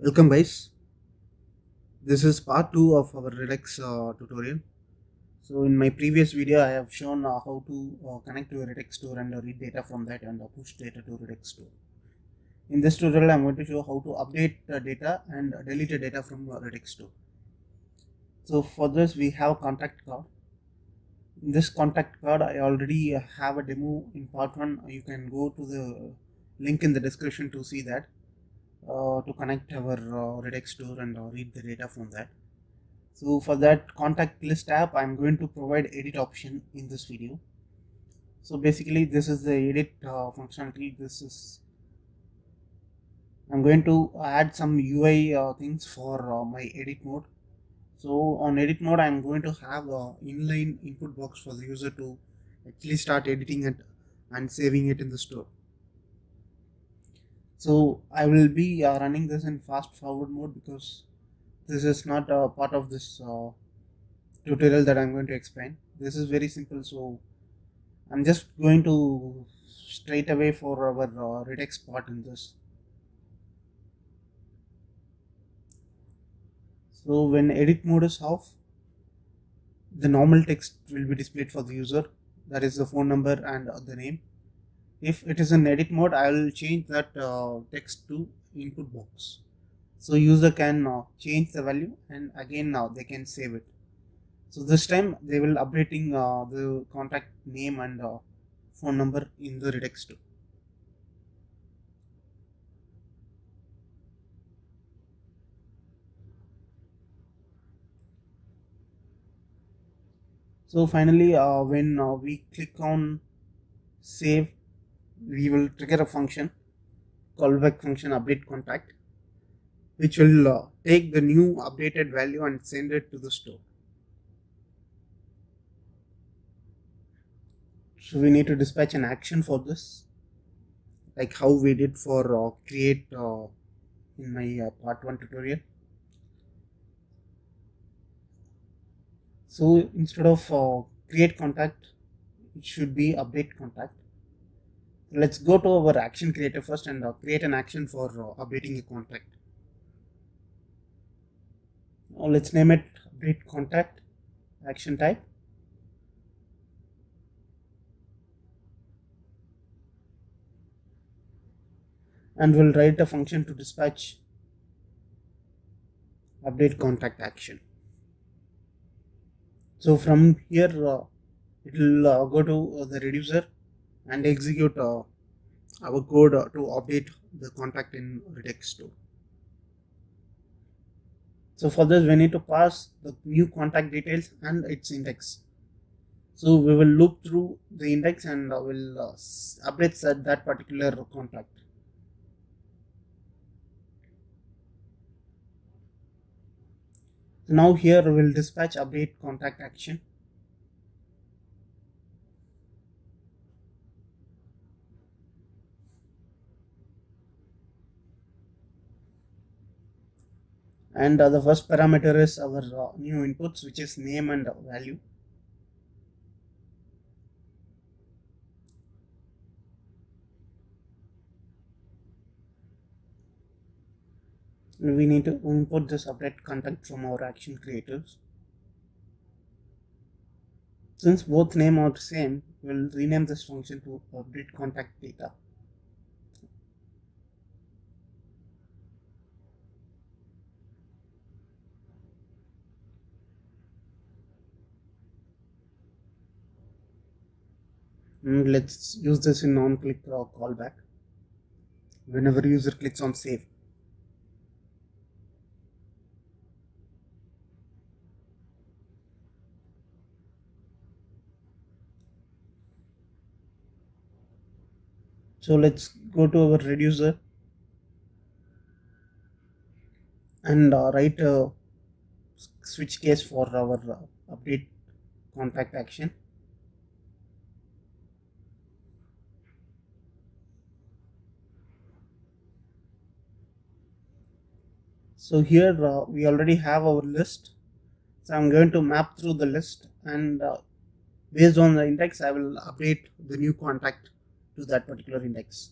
Welcome guys, this is part 2 of our Redux tutorial. So in my previous video I have shown how to connect to a Redux store and read data from that and push data to Redux store. In this tutorial I am going to show how to update data and delete data from Redux store. So for this we have contact card. In this contact card I already have a demo in part 1. You can go to the link in the description to see that. To connect our Redux store and read the data from that. So for that contact list app, I'm going to provide edit option in this video. So basically this is the edit functionality. I'm going to add some UI things for my edit mode. So on edit mode, I'm going to have a inline input box for the user to actually start editing it and saving it in the store. So I will be running this in fast forward mode because this is not a part of this tutorial that I'm going to explain. This is very simple, so I'm just going to straight away for our Redux part in this. So when edit mode is off, the normal text will be displayed for the user, that is the phone number and the name. If it is in edit mode, I will change that text to input box. So user can change the value and again now they can save it. So this time they will updating the contact name and phone number in the Redux store. So finally when we click on save, we will trigger a function, callback function update contact, which will take the new updated value and send it to the store. So we need to dispatch an action for this, like how we did for create in my part 1 tutorial. So instead of create contact, it should be update contact. Let's go to our action creator first and create an action for updating a contact. Now let's name it update contact action type. And we'll write a function to dispatch update contact action. So from here it will go to the reducer and execute our code to update the contact in Redux store. So for this we need to pass the new contact details and its index. So we will loop through the index and will update that particular contact. So now here we will dispatch update contact action. And the first parameter is our new inputs, which is name and value. And we need to import this update contact from our action creators. Since both name are the same, we'll rename this function to update contact data. And let's use this in on-click callback whenever user clicks on save. So let's go to our reducer and write a switch case for our update contact action. So here we already have our list. So I'm going to map through the list and based on the index I will update the new contact to that particular index.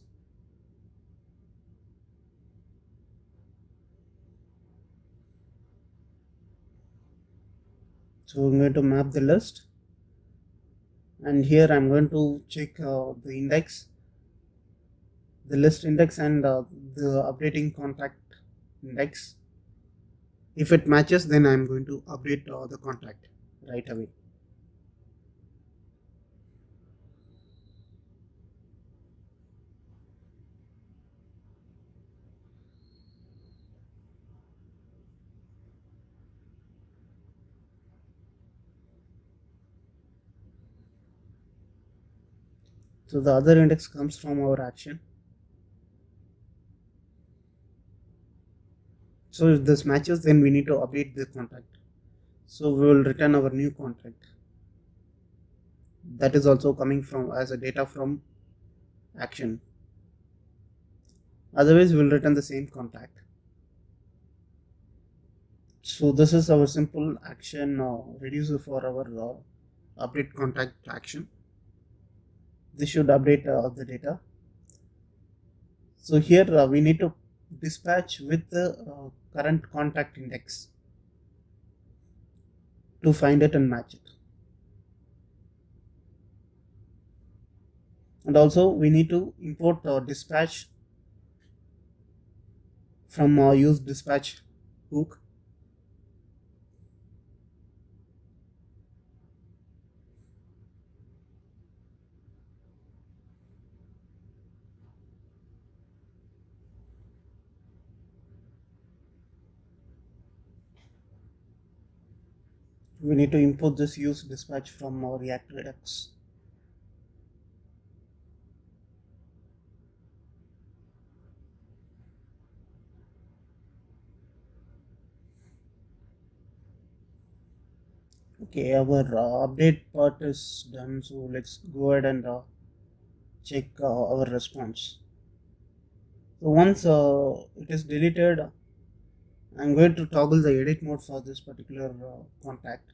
So I'm going to map the list, and here I'm going to check the index, the list index, and the updating contact index. If it matches, then I'm going to update the contact right away. So the other index comes from our action. So if this matches, then we need to update the contact. So we will return our new contact. That is also coming from as a data from action. Otherwise, we will return the same contact. So this is our simple action reducer for our update contact action. This should update the data. So here we need to dispatch with the current contact index to find it and match it. And also we need to import dispatch from use dispatch hook. We need to import this use dispatch from our React Redux. Okay, our update part is done, so let's go ahead and check our response. So once it is deleted, I'm going to toggle the edit mode for this particular contact.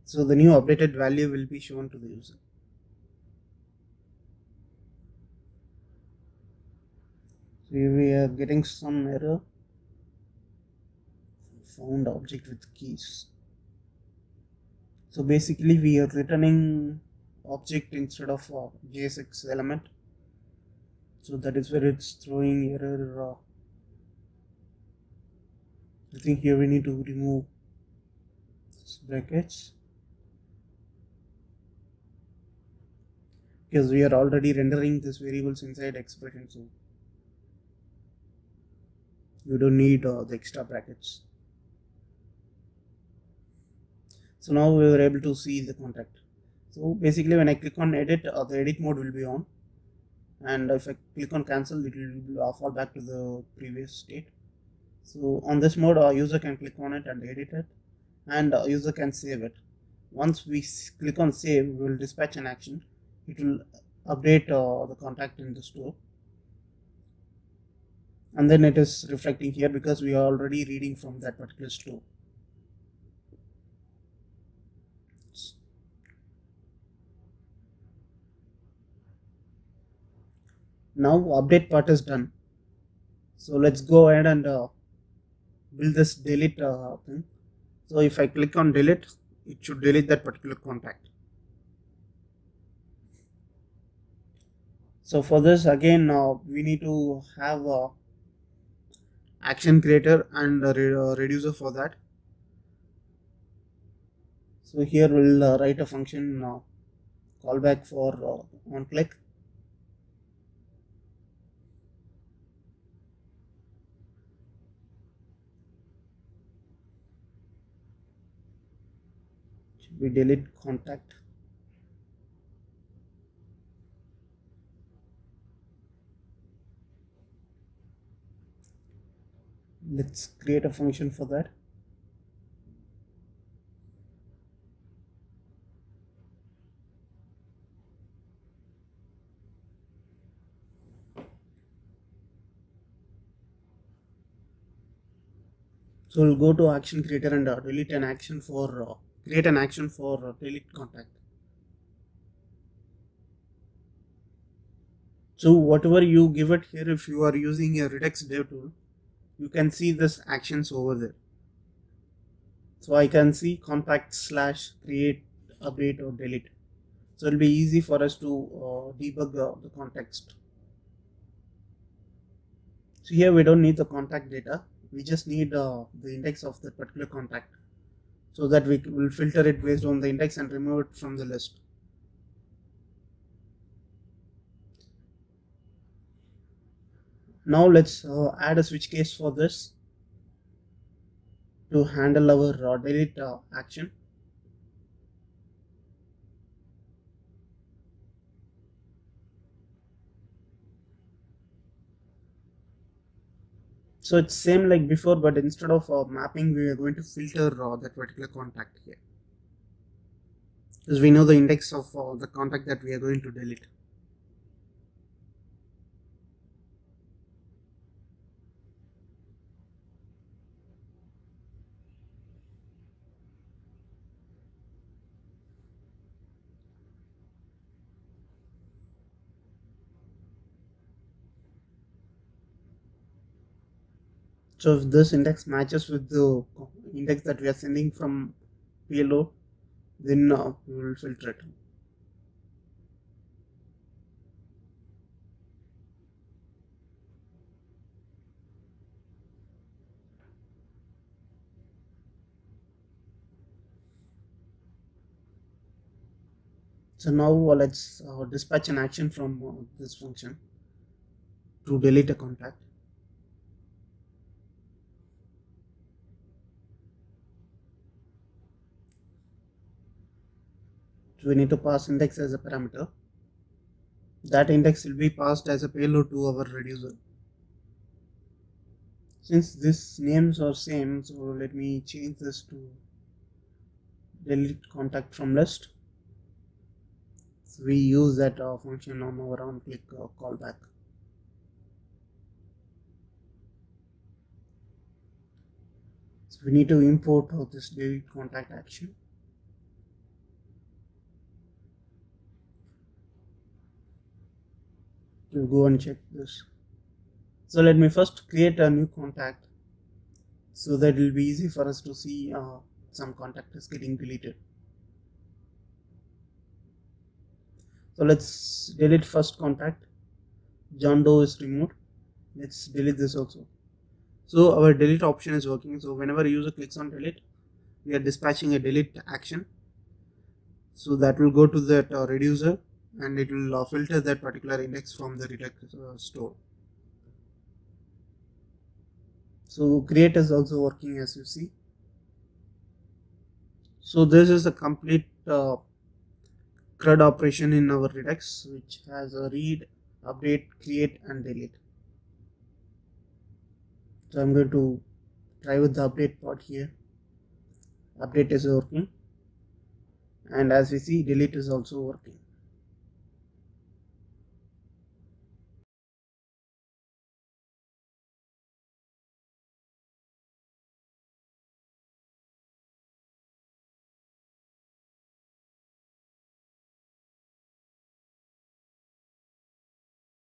So the new updated value will be shown to the user. So we are getting some error. Found object with keys. So basically we are returning object instead of JSX element. So that is where it's throwing error. I think here we need to remove this brackets, because we are already rendering this variables inside expression, so you don't need the extra brackets. So now we were able to see the contact. So basically when I click on edit, the edit mode will be on, and if I click on cancel, it will fall back to the previous state. So on this mode, our user can click on it and edit it, and user can save it. Once we click on save, we will dispatch an action. It will update the contact in the store, and then it is reflecting here because we are already reading from that particular store. Now update part is done. So let's go ahead and build this delete thing. So if I click on delete, it should delete that particular contact. So for this, again we need to have action creator and reducer for that. So here we'll write a function callback for on click. We delete contact. Let's create a function for that. So we'll go to action creator and delete an action for create an action for delete contact. So whatever you give it here, if you are using a Redux dev tool, you can see this actions over there. So I can see contact / create, update or delete. So it'll be easy for us to debug the context. So here we don't need the contact data. We just need the index of that particular contact, so that we will filter it based on the index and remove it from the list. Now let's add a switch case for this to handle our delete action. So it's same like before, but instead of mapping, we are going to filter that particular contact here, because we know the index of the contact that we are going to delete. So if this index matches with the index that we are sending from payload, then we will filter it. So now let's dispatch an action from this function to delete a contact. So we need to pass index as a parameter. That index will be passed as a payload to our reducer. Since these names are same, so let me change this to delete contact from list. So we use that function on our on click callback. So we need to import this delete contact action. We'll go and check this. So let me first create a new contact, so that it will be easy for us to see some contact is getting deleted. So let's delete first contact. John Doe is removed. Let's delete this also. So our delete option is working. So whenever a user clicks on delete, we are dispatching a delete action. So that will go to that reducer, and it will filter that particular index from the regex store. So create is also working, as you see. So this is a complete CRUD operation in our regex, which has a read, update, create and delete. So I'm going to try with the update part here. Update is working, and as we see, delete is also working.